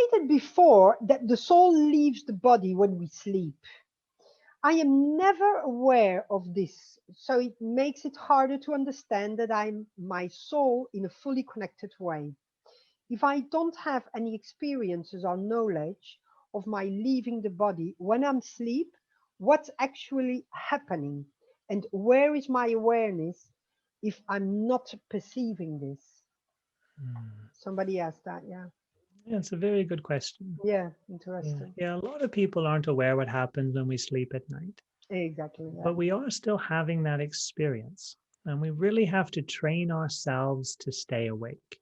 stated before that the soul leaves the body when we sleep. I am never aware of this, so it makes it harder to understand that I'm my soul in a fully connected way. If I don't have any experiences or knowledge of my leaving the body when I'm asleep, what's actually happening? And where is my awareness if I'm not perceiving this? Hmm. Somebody asked that, yeah. Yeah, it's a very good question. Yeah, Yeah, interesting. yeah. A lot of people aren't aware what happens when we sleep at night, Exactly, yeah. but we are still having that experience, and we really have to train ourselves to stay awake.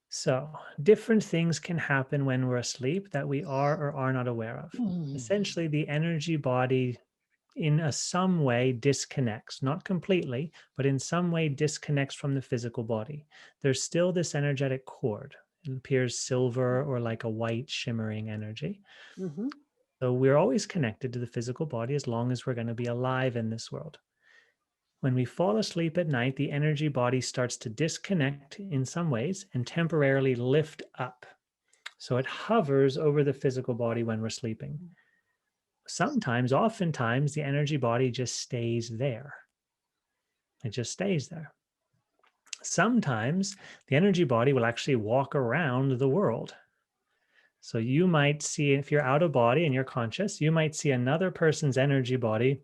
So, different things can happen when we're asleep that we are or are not aware of. Essentially, the energy body in some way disconnects, not completely, but in some way disconnects from the physical body. There's still this energetic cord. It appears silver or like a white shimmering energy. Mm-hmm. So we're always connected to the physical body as long as we're going to be alive in this world. When we fall asleep at night, the energy body starts to disconnect in some ways and temporarily lift up. So it hovers over the physical body when we're sleeping. Sometimes, oftentimes, the energy body just stays there. It just stays there. Sometimes the energy body will actually walk around the world. So you might see, if you're out of body and you're conscious, you might see another person's energy body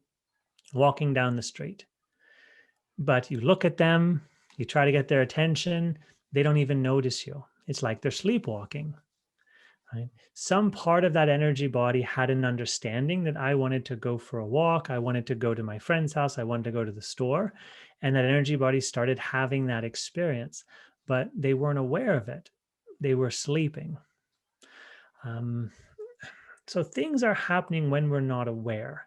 walking down the street. But you look at them, you try to get their attention, they don't even notice you. It's like they're sleepwalking. Right? Some part of that energy body had an understanding that I wanted to go for a walk, I wanted to go to my friend's house, I wanted to go to the store, and that energy body started having that experience, but they weren't aware of it. They were sleeping. Um, so things are happening when we're not aware.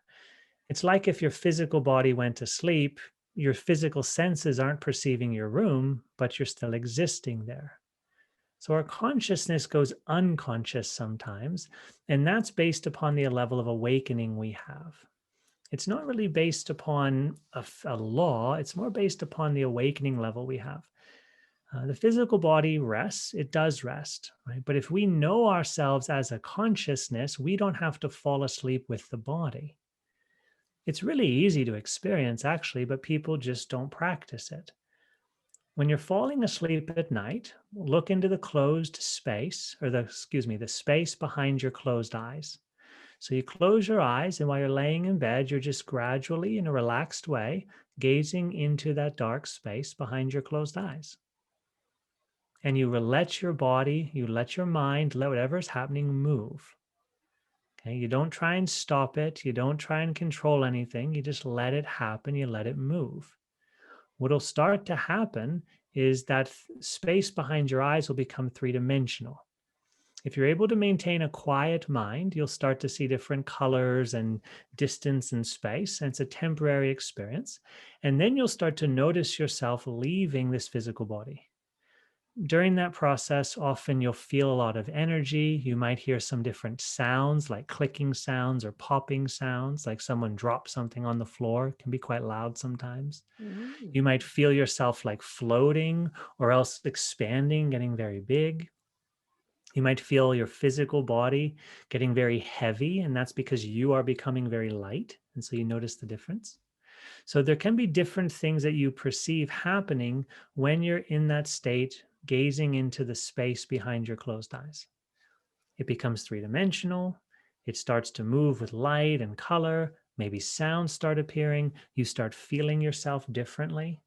It's like if your physical body went to sleep, your physical senses aren't perceiving your room, but you're still existing there. So our consciousness goes unconscious sometimes, and that's based upon the level of awakening we have. It's not really based upon a law, it's more based upon the awakening level we have. The physical body rests, it does rest, right? But if we know ourselves as a consciousness, we don't have to fall asleep with the body. It's really easy to experience, actually, but people just don't practice it. When you're falling asleep at night, look into the closed space, or the space behind your closed eyes. So you close your eyes, and while you're laying in bed, you're just gradually, in a relaxed way, gazing into that dark space behind your closed eyes. And you will let your body, you let your mind, let whatever's happening move. Okay, you don't try and stop it, you don't try and control anything, you just let it happen, you let it move. What'll start to happen is that space behind your eyes will become three-dimensional. If you're able to maintain a quiet mind, you'll start to see different colors and distance and space, and it's a temporary experience. And then you'll start to notice yourself leaving this physical body. During that process, often you'll feel a lot of energy. You might hear some different sounds, like clicking sounds or popping sounds, like someone dropped something on the floor. It can be quite loud sometimes. Mm. You might feel yourself like floating or else expanding, getting very big. You might feel your physical body getting very heavy, and that's because you are becoming very light. And so you notice the difference. So there can be different things that you perceive happening when you're in that state, gazing into the space behind your closed eyes. It becomes three-dimensional. It starts to move with light and color. Maybe sounds start appearing. You start feeling yourself differently.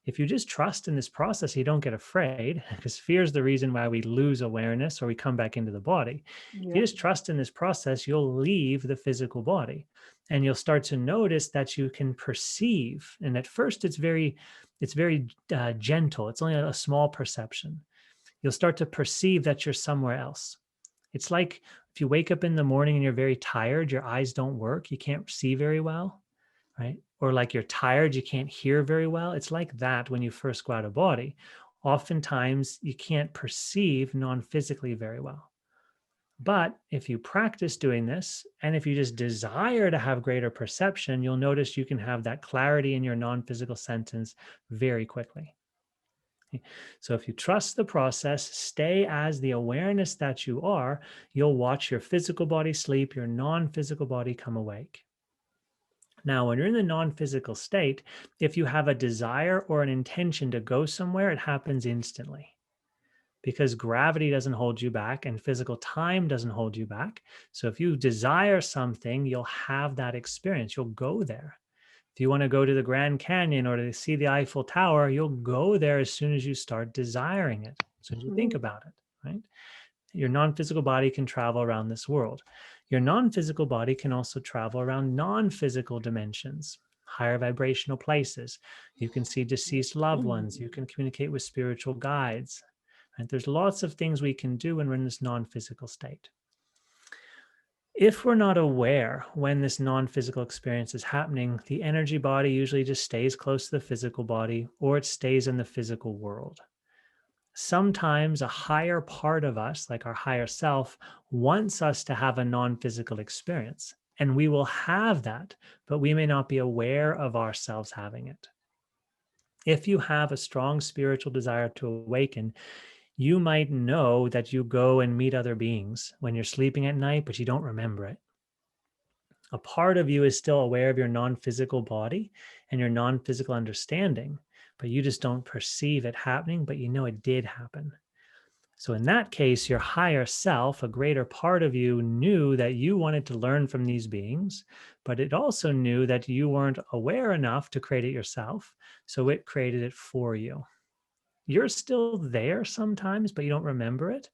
If you just trust in this process, you don't get afraid, because fear is the reason why we lose awareness or we come back into the body. If you Yeah. just trust in this process, you'll leave the physical body and you'll start to notice that you can perceive. And at first, it's very gentle. It's only a small perception. You'll start to perceive that you're somewhere else. It's like if you wake up in the morning and you're very tired, your eyes don't work, you can't see very well, right? Or like you're tired, you can't hear very well. It's like that when you first go out of body. Oftentimes, you can't perceive non physically very well. But if you practice doing this, and if you just desire to have greater perception, you'll notice you can have that clarity in your non physical senses very quickly. So if you trust the process, stay as the awareness that you are, you'll watch your physical body sleep, your non-physical body come awake. Now, when you're in the non physical state, if you have a desire or an intention to go somewhere, it happens instantly because gravity doesn't hold you back and physical time doesn't hold you back. So if you desire something, you'll have that experience. You'll go there. If you want to go to the Grand Canyon or to see the Eiffel Tower, you'll go there as soon as you start desiring it, as soon as you think Mhm. about it, right? Your non physical body can travel around this world. Your non physical body can also travel around non physical dimensions, higher vibrational places. You can see deceased loved ones. You can communicate with spiritual guides. Right? There's lots of things we can do when we're in this non physical state. If we're not aware when this non physical experience is happening, the energy body usually just stays close to the physical body or it stays in the physical world. Sometimes a higher part of us, like our higher self, wants us to have a non physical experience. And we will have that, but we may not be aware of ourselves having it. If you have a strong spiritual desire to awaken, you might know that you go and meet other beings when you're sleeping at night, but you don't remember it. A part of you is still aware of your non physical body and your non physical understanding, but you just don't perceive it happening, but you know it did happen. So, in that case, your higher self, a greater part of you, knew that you wanted to learn from these beings, but it also knew that you weren't aware enough to create it yourself. So, it created it for you. You're still there sometimes, but you don't remember it.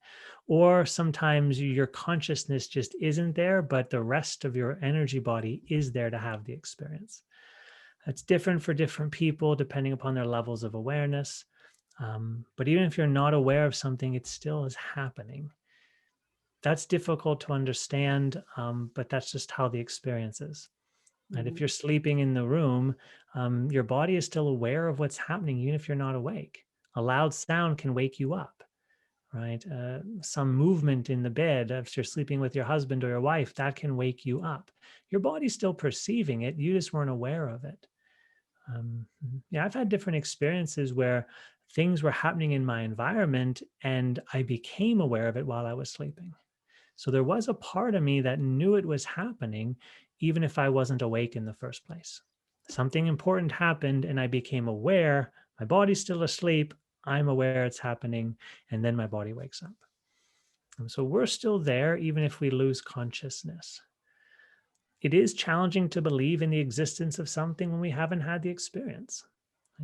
Or sometimes your consciousness just isn't there, but the rest of your energy body is there to have the experience. That's different for different people depending upon their levels of awareness. But even if you're not aware of something, it still is happening. That's difficult to understand, but that's just how the experience is. And if Mhm. you're sleeping in the room, your body is still aware of what's happening, even if you're not awake. A loud sound can wake you up, right? Some movement in the bed, if you're sleeping with your husband or your wife, that can wake you up. Your body's still perceiving it, you just weren't aware of it. Yeah, I've had different experiences where things were happening in my environment and I became aware of it while I was sleeping. So there was a part of me that knew it was happening, even if I wasn't awake in the first place. Something important happened and I became aware. My body's still asleep. I'm aware it's happening. And then my body wakes up. And so we're still there, even if we lose consciousness. It is challenging to believe in the existence of something when we haven't had the experience.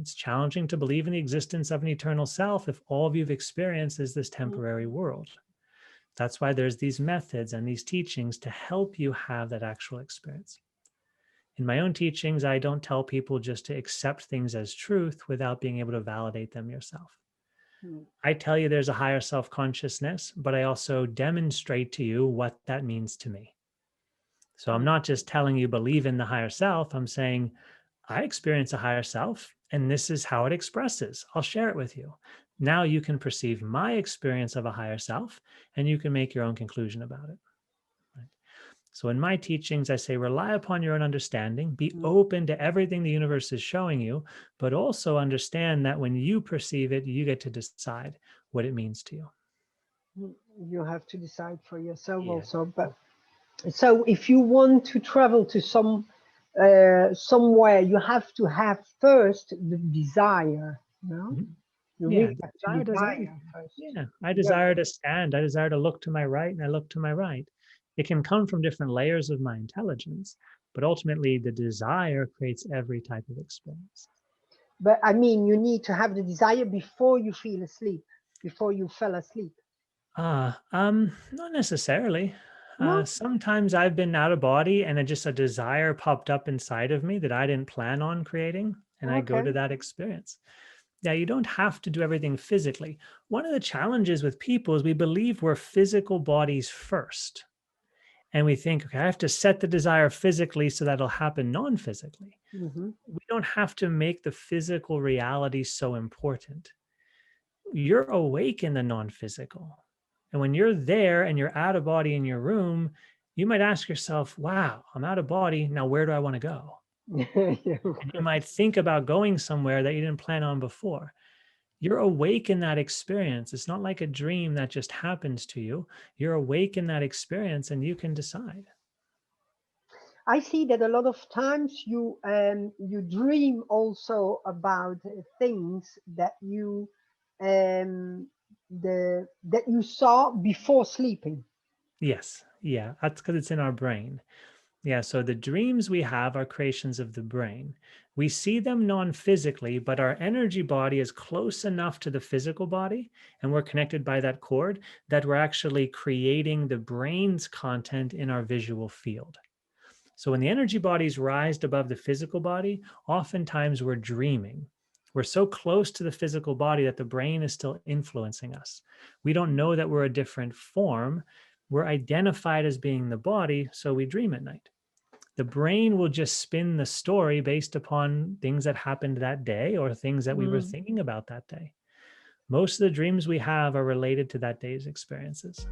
It's challenging to believe in the existence of an eternal self if all you've experienced is this temporary world. That's why there's these methods and these teachings to help you have that actual experience. In my own teachings, I don't tell people just to accept things as truth without being able to validate them yourself. Mhm. I tell you there's a higher self consciousness, but I also demonstrate to you what that means to me. So I'm not just telling you believe in the higher self. I'm saying I experience a higher self and this is how it expresses. I'll share it with you. Now you can perceive my experience of a higher self and you can make your own conclusion about it. Right? So in my teachings, I say rely upon your own understanding, be Mhm. open to everything the universe is showing you, but also understand that when you perceive it, you get to decide what it means to you. You have to decide for yourself Yeah. also. But so if you want to travel to somewhere, you have to have first the desire. No, Mhm. you Yeah, really the have to desire does desire everything. first Yeah, I to go. desire to stand. I desire to look to my right, and I look to my right. It can come from different layers of my intelligence, but ultimately, the desire creates every type of experience. But I mean, you need to have the desire before you feel asleep, before you fell asleep. Not necessarily. No? Sometimes I've been out of body, and just a desire popped up inside of me that I didn't plan on creating, and I go to Okay. that experience. Yeah, you don't have to do everything physically. One of the challenges with people is we believe we're physical bodies first. And we think, okay, I have to set the desire physically so that'll happen non physically. Hmm. We don't have to make the physical reality so important. You're awake in the non physical. And when you're there and you're out of body in your room, you might ask yourself, wow, I'm out of body. Now, where do I want to go? Yeah, of And you course. might think about going somewhere that you didn't plan on before. You're awake in that experience. It's not like a dream that just happens to you. You're awake in that experience and you can decide. I see that a lot of times you dream also about things that um, that you saw before sleeping. Yes. Yeah. That's because it's in our brain. Yeah. So the dreams we have are creations of the brain. We see them non physically, but our energy body is close enough to the physical body, and we're connected by that cord that we're actually creating the brain's content in our visual field. So when the energy bodies rise above the physical body, oftentimes we're dreaming. We're so close to the physical body that the brain is still influencing us. We don't know that we're a different form. We're identified as being the body, so we dream at night. The brain will just spin the story based upon things that happened that day or things that we were Mm. thinking about that day. Most of the dreams we have are related to that day's experiences.